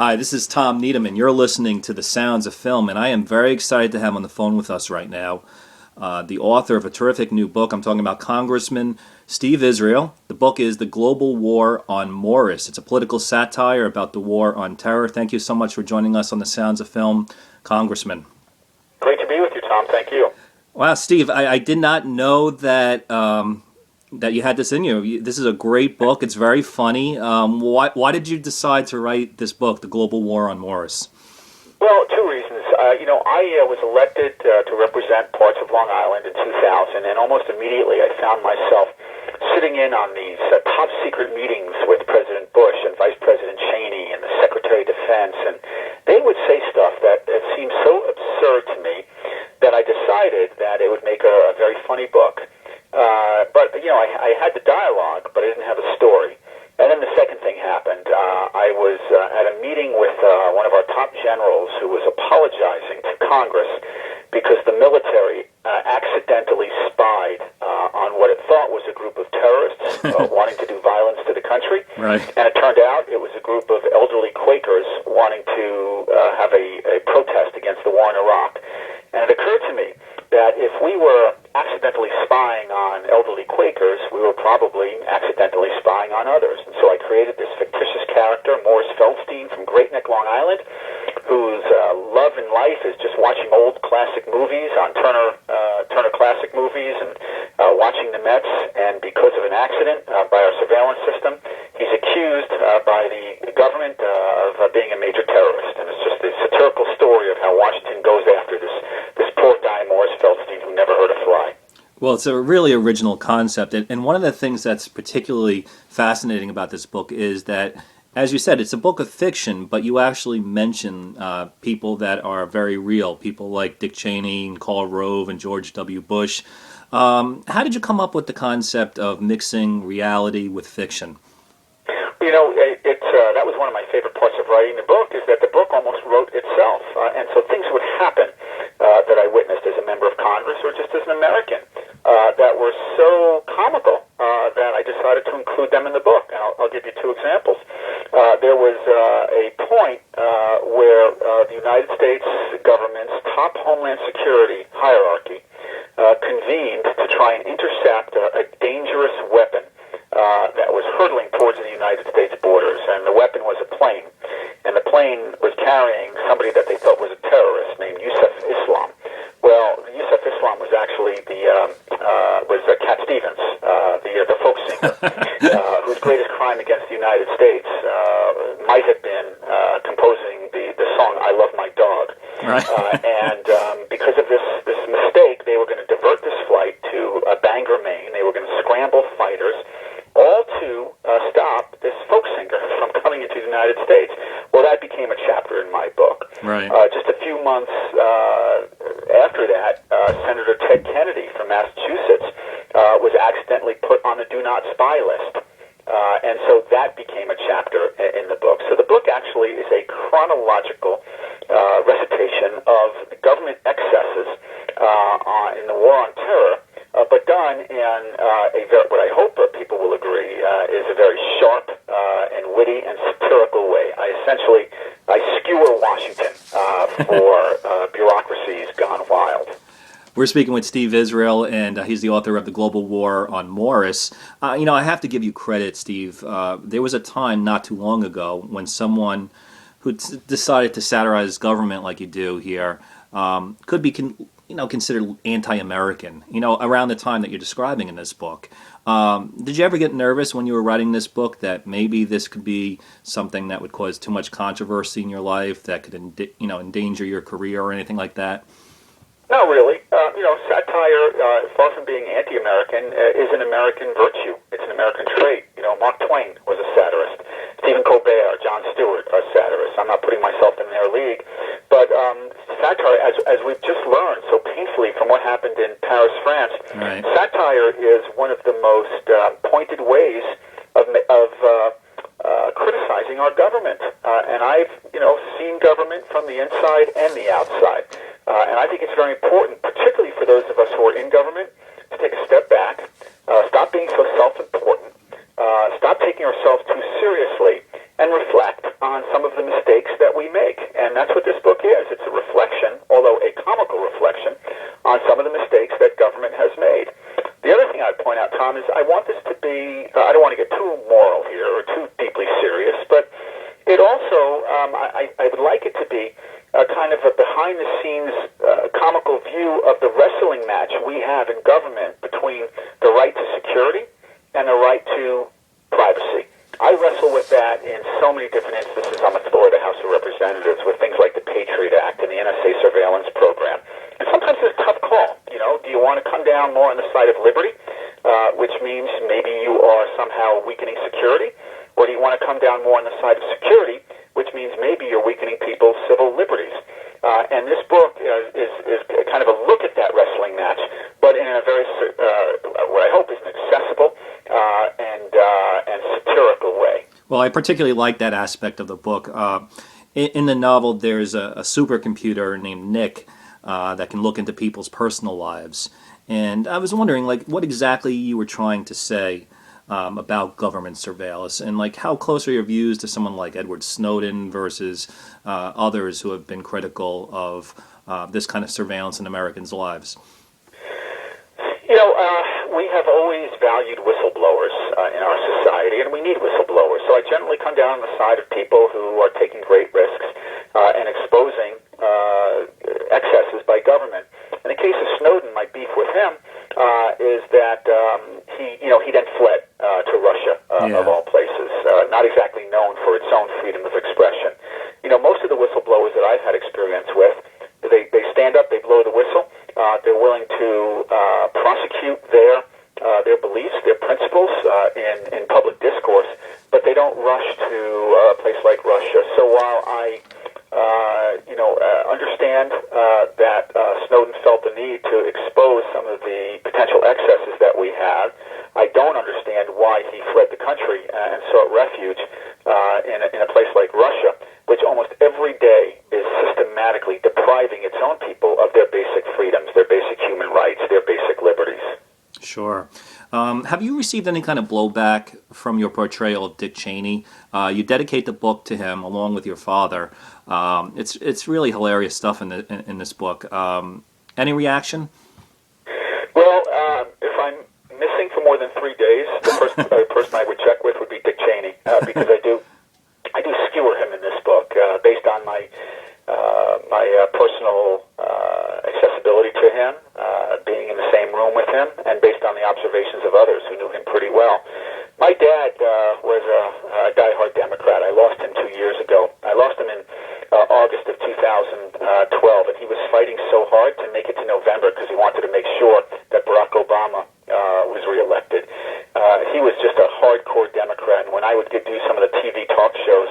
Hi, this is Tom Needham, and you're listening to The Sounds of Film, and I am very excited to have on the phone with us right now the author of a terrific new book. I'm talking about Congressman Steve Israel. The book is The Global War on Morris. It's a political satire about the war on terror. Thank you so much for joining us on The Sounds of Film, Congressman. Great to be with you, Tom. Thank you. Wow, Steve, I did not know that that you had this in you. This is a great book. It's very funny. Why did you decide to write this book, The Global War on Morris? Well, two reasons. I was elected to represent parts of Long Island in 2000, and almost immediately I found myself sitting in on these top-secret meetings with President Bush and Vice President Cheney and the Secretary of Defense, and they would say stuff that seemed so absurd to me that I decided that it would make a very funny book. But I had the dialogue, but I didn't have a story. And then the second thing happened. I was at a meeting with one of our top generals who was apologizing to Congress because the military accidentally spied on what it thought was a group of terrorists wanting to do violence to the country. Right. And it turned out it was a group of elderly Quakers wanting to have a protest against the war in Iraq. And it occurred to me that if we were accidentally spying on elderly Quakers, we were probably accidentally spying on others. And so I created this fictitious character, Morris Feldstein from Great Neck, Long Island, whose love in life is just watching old classic movies on Turner Classic Movies and watching the Mets. And because of an accident by our surveillance system, he's accused by the government of being a major terrorist. And it's just a satirical story of how Washington goes after this poor guy, Morris Feldstein, who never hurt a fly. Well, it's a really original concept, and one of the things that's particularly fascinating about this book is that, as you said, it's a book of fiction, but you actually mention people that are very real, people like Dick Cheney and Karl Rove and George W. Bush. How did you come up with the concept of mixing reality with fiction? That was one of my favorite parts of writing the book, is that the book almost wrote itself. And so things would happen that I witnessed as a member of Congress or just as an American that were so comical that I decided to include them in the book. And I'll give you two examples. There was a point where the United States government's top Homeland Security hierarchy convened to try and intercept a dangerous weapon that was hurtling towards the United States borders, and the weapon was a plane. And the plane was carrying somebody that they thought was a terrorist named Yusuf Islam. Well, Yusuf Islam was actually Cat Stevens, the folk singer, whose greatest crime against the United States might have been composing the song "I Love My Dog." Right. And because of this mistake, they were going to divert this flight to Bangor, Maine. They were going to scramble fighters, all to stop this folk singer from coming into the United States. Well, that became a chapter in my book. Right. Just a few months after that, Senator Ted Kennedy from Massachusetts was accidentally put on the Do Not Spy list. And so that became a chapter in the book. So the book actually is a chronological recitation of the government excesses in the war on terror, but done in what I hope people will agree is a very sharp and witty and satirical way. I skewer Washington for bureaucracies gone wild. We're speaking with Steve Israel, and he's the author of The Global War on Morris. I have to give you credit, Steve. There was a time not too long ago when someone who decided to satirize government like you do here could be considered anti-American, around the time that you're describing in this book. Did you ever get nervous when you were writing this book that maybe this could be something that would cause too much controversy in your life, that could endanger your career or anything like that? Not really. Satire, far from being anti-American, is an American virtue. It's an American trait. Mark Twain was a satirist. Stephen Colbert, Jon Stewart are satirists. I'm not putting myself in their league. But satire, as we've just learned so painfully from what happened in Paris, France, right. Satire is one of the most pointed ways of criticizing our government. And I've, seen government from the inside and the outside. And I think it's very important, particularly for those of us who are in government, to take a step back, stop being so self-important, stop taking ourselves too seriously, and reflect on some of the mistakes mistakes that we make. And that's what this book is. It's a reflection, although a comical reflection, on some of the mistakes that government has made. The other thing I'd point out, Tom, is I want this to be, I don't want to get too moral here or too deeply serious, but it also, I would like it to be a kind of a behind-the-scenes comical view of the wrestling match we have in government between the right to security and the right to privacy. I wrestle with that in so many different instances on the floor of the House of Representatives with things like the Patriot Act and the NSA surveillance program. And sometimes it's a tough call. Do you want to come down more on the side of liberty, which means maybe you are somehow weakening security, or do you want to come down more on the side of security, which means maybe you're weakening people's civil liberties? And this book is kind of a look at that wrestling match, but in a very, what I hope is an accessible and satirical way. Well, I particularly like that aspect of the book. In the novel, there's a supercomputer named Nick that can look into people's personal lives. And I was wondering, what exactly you were trying to say about government surveillance, and how close are your views to someone like Edward Snowden versus others who have been critical of this kind of surveillance in Americans' lives? We have always valued whistleblowers in our society, and we need whistleblowers. So I generally come down on the side of people who are taking great risks and exposing excesses by government. In the case of Snowden, my beef with him is that he then fled to Russia, of all places, not exactly known for its own freedom of expression. Most of the whistleblowers that I've had experience with, they stand up, they blow the whistle, they're willing to prosecute their beliefs, their principles in public discourse, but they don't rush to a place like Russia. So while I understand that Snowden felt the need to expose some of the potential excesses that we have, I don't understand why he fled the country and sought refuge in a place like Russia, which almost every day is systematically depriving its own people of their basic freedoms, their basic human rights, their basic liberties. Sure. Have you received any kind of blowback from your portrayal of Dick Cheney? You dedicate the book to him along with your father. It's really hilarious stuff in this book. Any reaction? Well, if I'm missing for more than 3 days, the first person I would check with would be Dick Cheney, because I do skewer him in this book based on my personal accessibility to him, being in the same room with him, and based on the observations of others who knew him pretty well. My dad was a diehard Democrat. I lost him 2 years ago. I lost him in August of 2012, and he was fighting so hard to make it to November because he wanted to make sure that Barack Obama was reelected. He was just a hardcore Democrat, and when I would do some of the TV talk shows,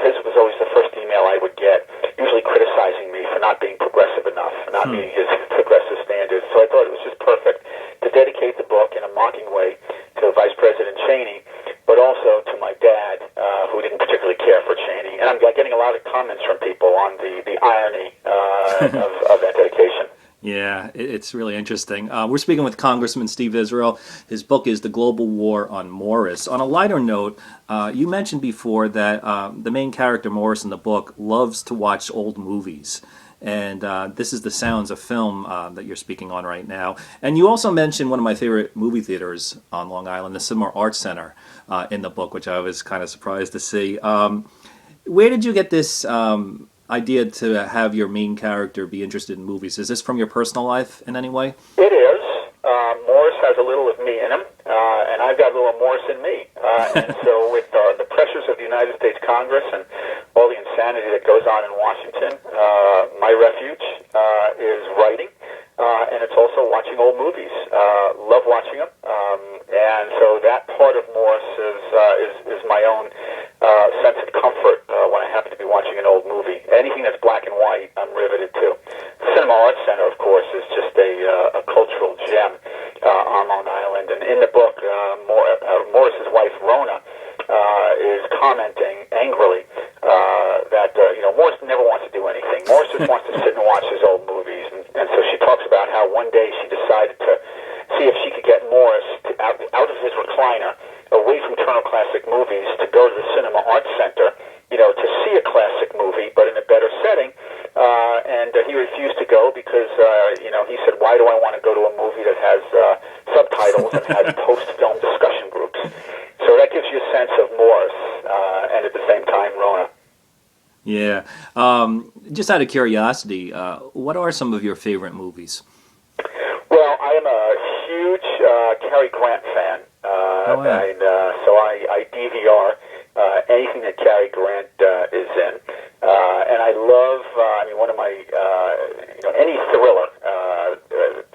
his was always the first email I would get, usually criticizing me for not being progressive enough, not meeting his progressive standards. So I thought it was just perfect to dedicate the book in a mocking way to Vice President Cheney, but also to my dad, who didn't particularly care for Cheney. And I'm getting a lot of comments from people on the irony of that dedication. Yeah, it's really interesting. We're speaking with Congressman Steve Israel. His book is The Global War on Morris. On a lighter note, you mentioned before that the main character, Morris, in the book, loves to watch old movies. And this is the sounds of film that you're speaking on right now. And you also mentioned one of my favorite movie theaters on Long Island, the Cinema Arts Center, in the book, which I was kind of surprised to see. Where did you get this idea to have your main character be interested in movies? Is this from your personal life in any way? It is. Morris has a little of me in him, and I've got a little Morris in me. And so with the pressures of the United States Congress and all the insanity that goes on in Washington, my refuge is writing, and it's also watching old movies. Love watching them. And so that part of Morris is my own sense of comfort when I happen to be watching an old movie. Anything that's black and white, I'm riveted to. The Cinema Arts Center, of course, is just a cultural gem on Long Island. And in the book, Morris's wife, Rona, is commenting angrily that Morris never wants to do anything. Morris just wants to sit and watch his old movies. And so she talks about how one day she decided to see if she could get Morris out of his recliner, away from Turner Classic Movies, to go to the Cinema Arts Center, he said, why do I want to go to a movie that has subtitles and has post-film discussion groups? So that gives you a sense of Morris, and at the same time, Rona. Yeah. Just out of curiosity, what are some of your favorite movies? Well, I am a huge Cary Grant fan, and so I DVR anything that Cary Grant is in, and I love. One of my any thriller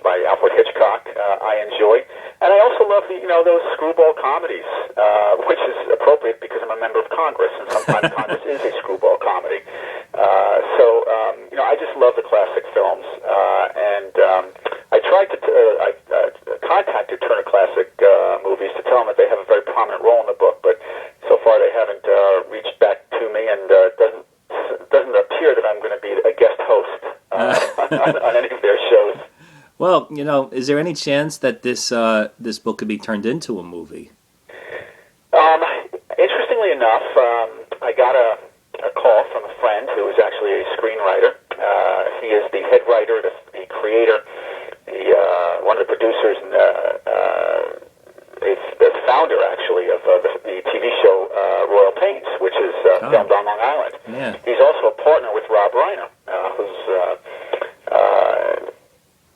by Alfred Hitchcock I enjoy, and I also love those screwball comedies, which is appropriate because I'm a member of Congress, and sometimes Congress is a screwball comedy. So I just love the classic films, and I tried to contacted Turner Classic Movies to tell them that they have a very prominent role in the book, but so far they haven't reached back to me, and doesn't appear that I'm going to be a guest host on any of their shows. Well, is there any chance that this book could be turned into a movie? Interestingly enough, I got a call from a friend who is actually a screenwriter. He is the head writer, the creator, one of the producers, and the founder, actually, of the TV show Royal Pains, which is filmed on Long Island. Yeah. He's also a partner with Rob Reiner, who's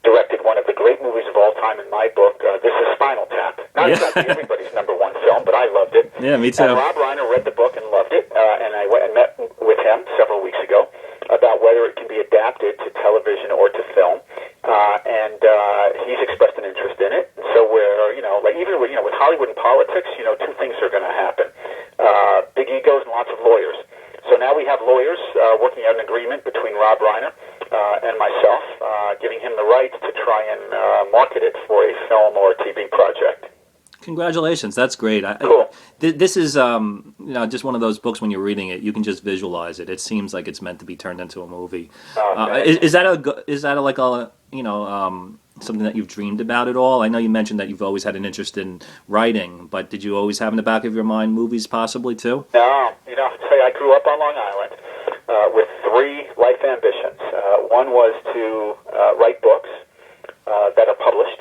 directed one of the great movies of all time in my book. This is Spinal Tap. Not exactly everybody's number one film, but I loved it. Yeah, me too. And Rob Reiner read the book and loved it, and I went and met with him several weeks ago about whether it can be adapted to television or to film, and he's expressed an interest in it. So we're, even with Hollywood and politics, two things are going to happen: big egos and lots of lawyers. So now we have lawyers working out an agreement between Rob Reiner and myself, giving him the right to try and market it for a film or a TV project. Congratulations, that's great. Cool. This is just one of those books when you're reading it, you can just visualize it. It seems like it's meant to be turned into a movie. Is that like a something that you've dreamed about at all? I know you mentioned that you've always had an interest in writing, but did you always have in the back of your mind movies possibly too? No, I'd say I grew up on Long Island with three life ambitions. One was to write books that are published.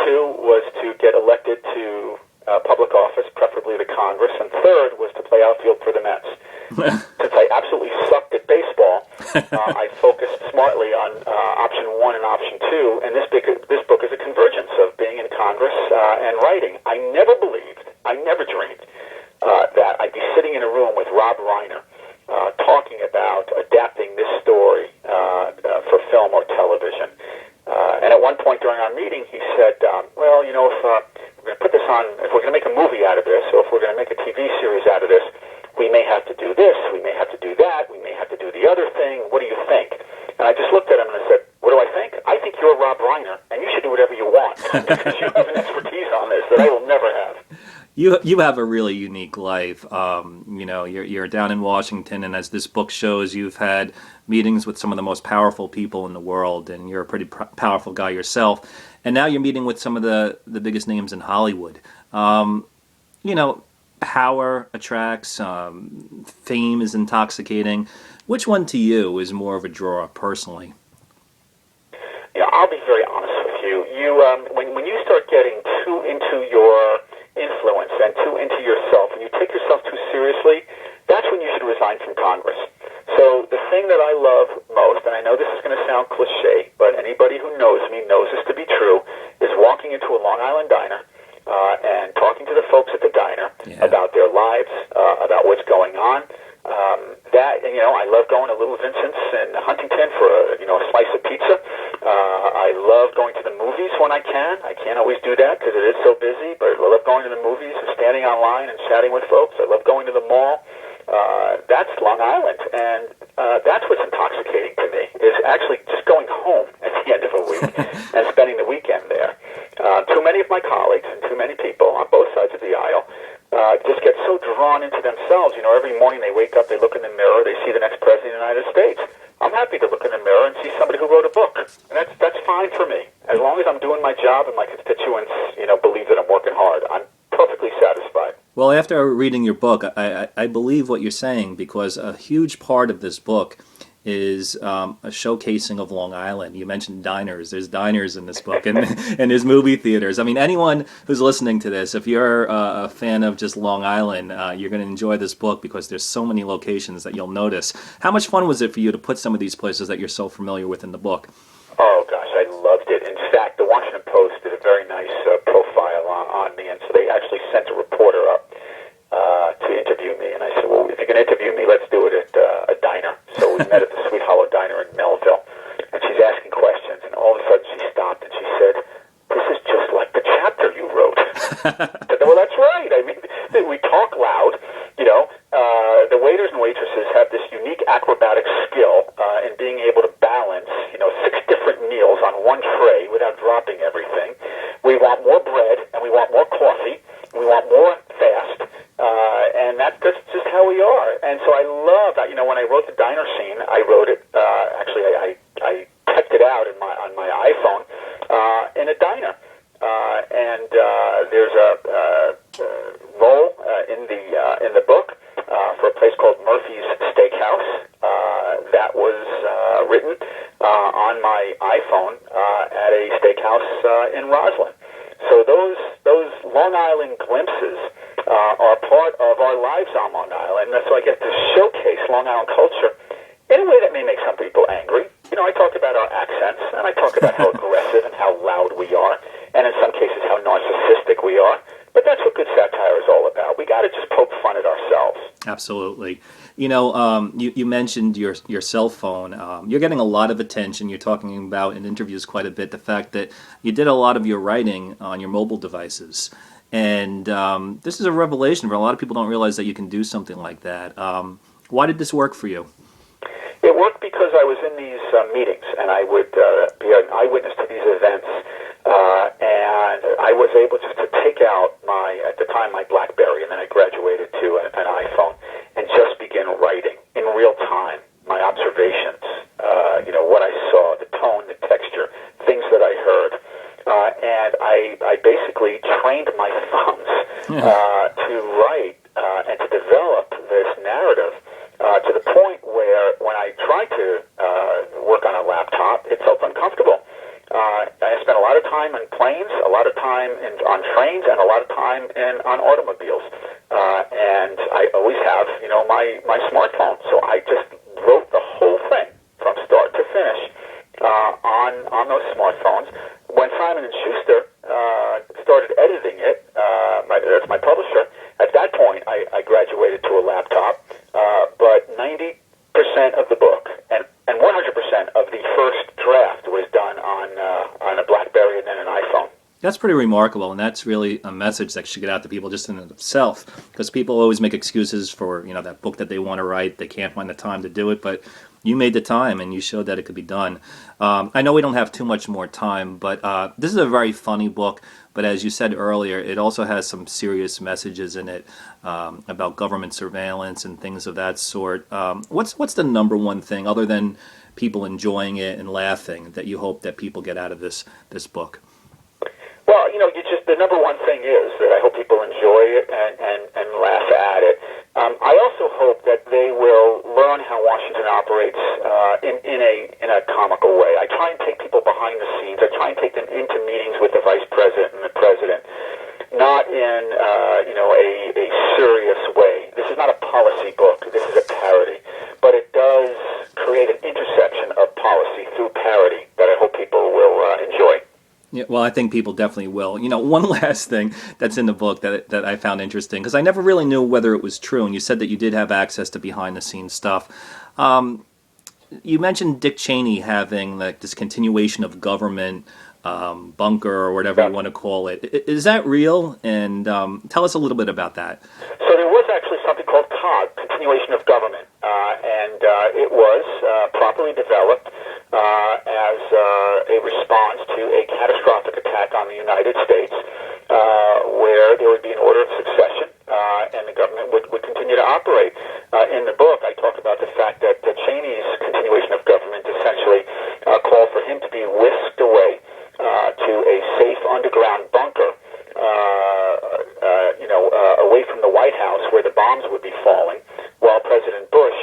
Two was to get elected to public office, preferably to Congress. And third was to play outfield for the Mets. Since I absolutely sucked at baseball, I focused smartly on option one and option two. And this book is a convergence of being in Congress and writing. I never dreamed that I'd be sitting in a room with Rob Reiner talking about adapting this story for film or television. And at one point during our meeting, he said, if we're going to put this on, if we're going to make a movie out of this, or if we're going to make a TV series out of this, we may have to do this, we may have to do that, we may have to do the other thing. What do you think? And I just looked at him and I said, what do I think? I think you're Rob Reiner, and you should do whatever you want, because you have an expertise on this that I will never have. You have a really unique life. You're down in Washington, and as this book shows, you've had meetings with some of the most powerful people in the world, and you're a pretty powerful guy yourself. And now you're meeting with some of the biggest names in Hollywood. Power attracts, fame is intoxicating. Which one to you is more of a draw personally? I'll be very honest with you. When you start getting too into your influence and too into yourself, and you take yourself too seriously, that's when you should resign from Congress. So the thing that I love most, and I know this is going to sound cliche, but anybody who knows me knows this to be true, is walking into a Long Island diner and talking to the folks at the diner about their lives, about what's going on. I love going to Little Vincent's in Huntington for a slice of pizza. I love going to the movies when I can. I can't always do that because it is so busy, but I love going to the movies and standing online and chatting with folks. I love going to the mall. That's Long Island, and that's what's intoxicating to me, is actually just going home at the end of a week and spending the weekend there. Too many of my colleagues and too many people on both sides of the aisle just get so drawn into themselves. Every morning they wake up, they look in the mirror, they see the next president of the United States. I'm happy to look in the mirror and see somebody who wrote a book, and that's fine for me. As long as I'm doing my job and my constituents, believe that I'm working hard, I'm perfectly satisfied. Well, after reading your book, I believe what you're saying, because a huge part of this book is a showcasing of Long Island. You mentioned diners. There's diners in this book, and and there's movie theaters. I mean, anyone who's listening to this, if you're a fan of just Long Island, you're going to enjoy this book because there's so many locations that you'll notice. How much fun was it for you to put some of these places that you're so familiar with in the book? Oh, gosh, I loved it. In fact, the Washington Post did a very nice profile on me, and so they actually sent a reporter up to interview me. And I said, well, if you're going to interview me, let's do it at a diner. So we met at the Sweet Hollow Diner in Melville, and she's asking questions, and all of a sudden she stopped and she said, this is just like the chapter you wrote. I said, well, that's right. I mean, we talk loud, you know. The waiters and waitresses have this unique acrobatic skill in being able to balance, you know, 6 different meals on one tray without dropping everything. We want more bread, and we want more coffee, and we want more fast, and that's just how we are. And so I love that. You know, when I wrote the diner scene, I wrote it, actually, I typed it out on my iPhone in a diner. And there's a role in the book for a place called Murphy's Steakhouse that was written on my iPhone at a steakhouse in Roslyn. So those Long Island glimpses are part of our lives on Long Island. And so I get to showcase Long Island culture in a way that may make some people angry. You know, I talk about our accents, and I talk about how aggressive and how loud we are, and in some cases how narcissistic we are. But that's what good satire is all about. We got to just poke fun at ourselves. Absolutely. You know, you mentioned your cell phone. You're getting a lot of attention. You're talking about in interviews quite a bit the fact that you did a lot of your writing on your mobile devices. And this is a revelation for a lot of people. Don't realize that you can do something like that. Why did this work for you? It worked because I was in these meetings, and I would be an eyewitness to these events, and I was able just to take out at the time, my BlackBerry, and then I graduated to an iPhone, and just begin writing in real time my observations, you know, what I saw, the tone, the texture, things that I heard, and I basically trained my thumbs to write and to develop this narrative. To the point where when I tried to work on a laptop, it felt uncomfortable. I spent a lot of time in planes, a lot of time on trains, and a lot of time on automobiles. And I always have, you know, my smartphone. So I just wrote the whole thing from start to finish on those smartphones. When Simon & Schuster started editing it, that's my publisher, at that point I graduated to a laptop. But 90% of the book and 100% of the first draft was done on a BlackBerry and then an iPhone. That's pretty remarkable, and that's really a message that should get out to people just in itself, because people always make excuses for, you know, that book that they want to write. They can't find the time to do it, but you made the time, and you showed that it could be done. I know we don't have too much more time, but this is a very funny book, but as you said earlier, it also has some serious messages in it about government surveillance and things of that sort. What's the number one thing, other than people enjoying it and laughing, that you hope that people get out of this book? Well, you know, the number one thing is that I hope people enjoy it and laugh at it. I also hope that they will learn how Washington operates in a comical way. I try and take people behind the scenes. I try and take them into meetings with the vice president and the president, not in a serious way. This is not a policy book. This is a parody, but it does create an intersection of policy through parody that I hope people will enjoy. Yeah, well, I think people definitely will. You know, one last thing that's in the book that I found interesting, because I never really knew whether it was true, and you said that you did have access to behind-the-scenes stuff. You mentioned Dick Cheney having like this continuation of government bunker or whatever you want to call it. Is that real? And tell us a little bit about that. So there was actually something called COG, continuation of government, and it was properly developed as a response to a catastrophic attack on the United States, where there would be an order of succession, and the government would continue to operate. In the book, I talk about the fact that Cheney's continuation of government essentially called for him to be whisked away to a safe underground bunker, away from the White House where the bombs would be falling, while President Bush,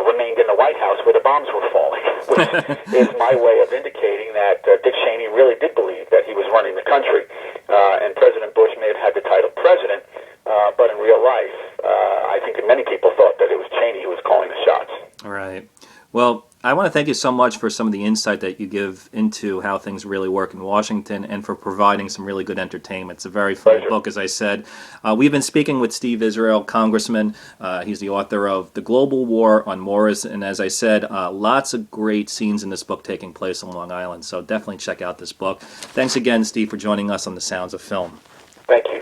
remained in the White House where the bombs were falling, which is my way of indicating that Dick Cheney really did believe that he was running the country. And President Bush may have had the title president, but in real life, I think that many people thought that it was Cheney who was calling the shots. All right. Well, I want to thank you so much for some of the insight that you give into how things really work in Washington and for providing some really good entertainment. It's a very fun book, as I said. We've been speaking with Steve Israel, Congressman. He's the author of The Global War on Morris. And as I said, lots of great scenes in this book taking place on Long Island. So definitely check out this book. Thanks again, Steve, for joining us on The Sounds of Film. Thank you.